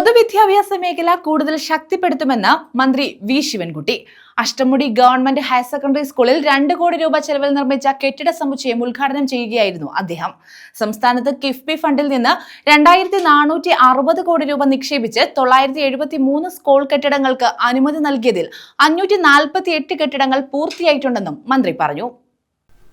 പൊതുവിദ്യാഭ്യാസ മേഖല കൂടുതൽ ശക്തിപ്പെടുത്തുമെന്ന് മന്ത്രി V Sivankutty. Ashtamudi government higher secondary സ്കൂളിൽ 2 കോടി രൂപ ചെലവിൽ നിർമ്മിച്ച കെട്ടിട സമുച്ചയം ഉദ്ഘാടനം ചെയ്യുകയായിരുന്നു അദ്ദേഹം. സംസ്ഥാനത്ത് കിഫ്ബി ഫണ്ടിൽ നിന്ന് 2460 കോടി രൂപ നിക്ഷേപിച്ച് 973 സ്കൂൾ കെട്ടിടങ്ങൾക്ക് അനുമതി നൽകിയതിൽ 548 കെട്ടിടങ്ങൾ പൂർത്തിയായിട്ടുണ്ടെന്നും മന്ത്രി പറഞ്ഞു.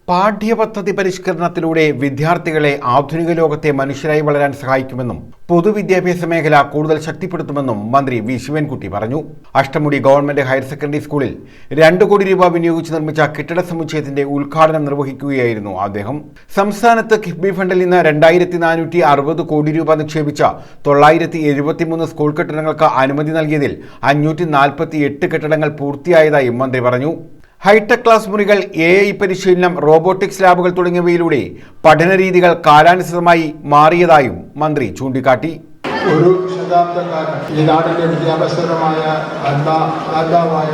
പാഠ്യപദ്ധതി പരിഷ്കരണത്തിലൂടെ വിദ്യാർത്ഥികളെ ആധുനിക ലോകത്തെ മനുഷ്യരായി വളരാൻ സഹായിക്കുമെന്നും പൊതുവിദ്യാഭ്യാസ മേഖല കൂടുതൽ ശക്തിപ്പെടുത്തുമെന്നും മന്ത്രി വി ശിവൻകുട്ടി പറഞ്ഞു. അഷ്ടമുടി ഗവൺമെന്റ് ഹയർ സെക്കൻഡറി സ്കൂളിൽ 2 കോടി രൂപ വിനിയോഗിച്ച് നിർമ്മിച്ച കെട്ടിട സമുച്ചയത്തിന്റെ ഉദ്ഘാടനം നിർവഹിക്കുകയായിരുന്നു അദ്ദേഹം. സംസ്ഥാനത്ത് കിഫ്ബി ഫണ്ടിൽ നിന്ന് 2460 കോടി രൂപ നിക്ഷേപിച്ച 973 സ്കൂൾ കെട്ടിടങ്ങൾക്ക് അനുമതി നൽകിയതിൽ 548 കെട്ടിടങ്ങൾ പൂർത്തിയായതായും മന്ത്രി പറഞ്ഞു. ഹൈടെക് ക്ലാസ് മുറികൾ, AI പരിശീലനം, റോബോട്ടിക്സ് ലാബുകൾ തുടങ്ങിയവയിലൂടെ പഠനരീതികൾ കാലാനുസൃതമായി മാറിയതായും മന്ത്രി ചൂണ്ടിക്കാട്ടി. ഒരു ശതാബ്ദക്കാലം ഈ നാടിന്റെ വിദ്യാഭ്യാസപരമായ ആത്മാവായ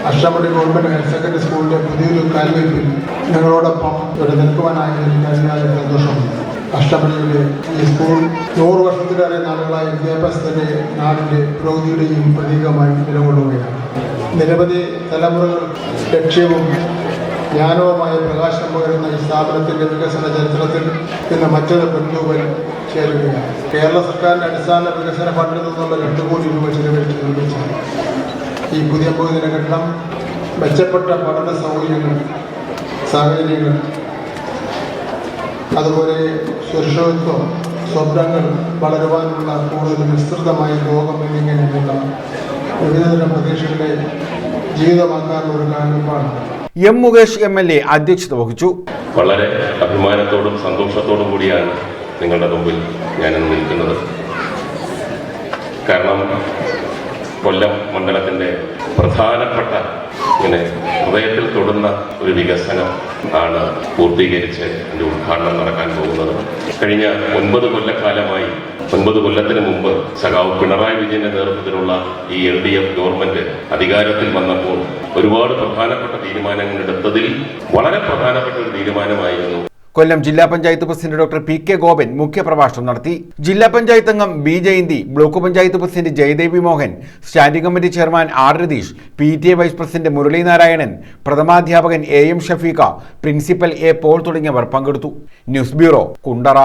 അഷ്ടമുടി ഗവൺമെന്റ് ഹയർ സെക്കൻഡറി സ്കൂളിന്റെ പുതിയൊരു കാൽവയ്പിൽ ഞങ്ങളോടൊപ്പം ഇവിടെ നിൽക്കുവാനായതിൽ അതിയായ സന്തോഷമുണ്ട്. അഷ്ടമുടിയുടെ ഈ സ്കൂൾ 100 വർഷത്തിലേറെ നാളുകളായി വിദ്യാഭ്യാസത്തിന്റെ നാടിന്റെ പുരോഗതിയുടെയും പ്രതീകമായി നിലകൊള്ളുകയാണ്. നിരവധി തലമുറകൾ ലക്ഷ്യവും ജ്ഞാനവുമായ പ്രകാശം പകരുന്ന ഈ സ്ഥാപനത്തിന്റെ വികസന ചരിത്രത്തിൽ ഇന്ന് മറ്റൊരു ബന്ധുവിൽ ചേരുകയാണ്. കേരള സർക്കാരിന്റെ അടിസ്ഥാന വികസന ഫണ്ടിൽ നിന്നുള്ള 2 കോടി രൂപ ചെലവഴിച്ച് നിർമ്മിച്ച ഈ പുതിയ ഭവന കെട്ടിടം മെച്ചപ്പെട്ട പഠന സാഹചര്യങ്ങൾ, അതുപോലെ സുരക്ഷിതത്വം, സ്വപ്നങ്ങൾ വളരുവാനുള്ള കൂടുതൽ വിസ്തൃതമായ ലോകം എന്നിങ്ങനെയുള്ള വിവിധതരം പ്രതീക്ഷകളെ ജീവിതമാക്കാനുള്ള ഒരു കാരണമാണ്. എം മുകേഷ് MLA അധ്യക്ഷത വഹിച്ചു. വളരെ അഭിമാനത്തോടും സന്തോഷത്തോടും കൂടിയാണ് നിങ്ങളുടെ മുമ്പിൽ ഞാനിന്ന് നിൽക്കുന്നത്. കാരണം കൊല്ലം മണ്ഡലത്തിൻ്റെ പ്രധാനപ്പെട്ട ഹൃദയത്തിൽ തൊടുന്ന ഒരു വികസനം ആണ് പൂർത്തീകരിച്ച് അതിൻ്റെ ഉദ്ഘാടനം നടക്കാൻ പോകുന്നത്. കഴിഞ്ഞ 9 കൊല്ലക്കാലമായി 9 കൊല്ലത്തിന് മുമ്പ് സഖാവ് പിണറായി വിജയന്റെ നേതൃത്വത്തിലുള്ള ഈ LDF ഗവൺമെന്റ് അധികാരത്തിൽ വന്നപ്പോൾ ഒരുപാട് പ്രധാനപ്പെട്ട തീരുമാനങ്ങൾ എടുത്തതിൽ വളരെ പ്രധാനപ്പെട്ട ഒരു തീരുമാനമായിരുന്നു. കൊല്ലം ജില്ലാ panchayat president doctor PK Gopan മുഖ്യപ്രഭാഷണം നടത്തി. ജില്ലാ പഞ്ചായത്ത് അംഗം B Jayanthi, block panchayat president Jayadevi Mohan, standing committee chairman R Ratheesh, PTA vice president Murali Narayanan, പ്രഥമാധ്യാപകൻ AM Shafeeq, principal A Paul തുടങ്ങിയവർ പങ്കെടുത്തു. News bureau, Kundara.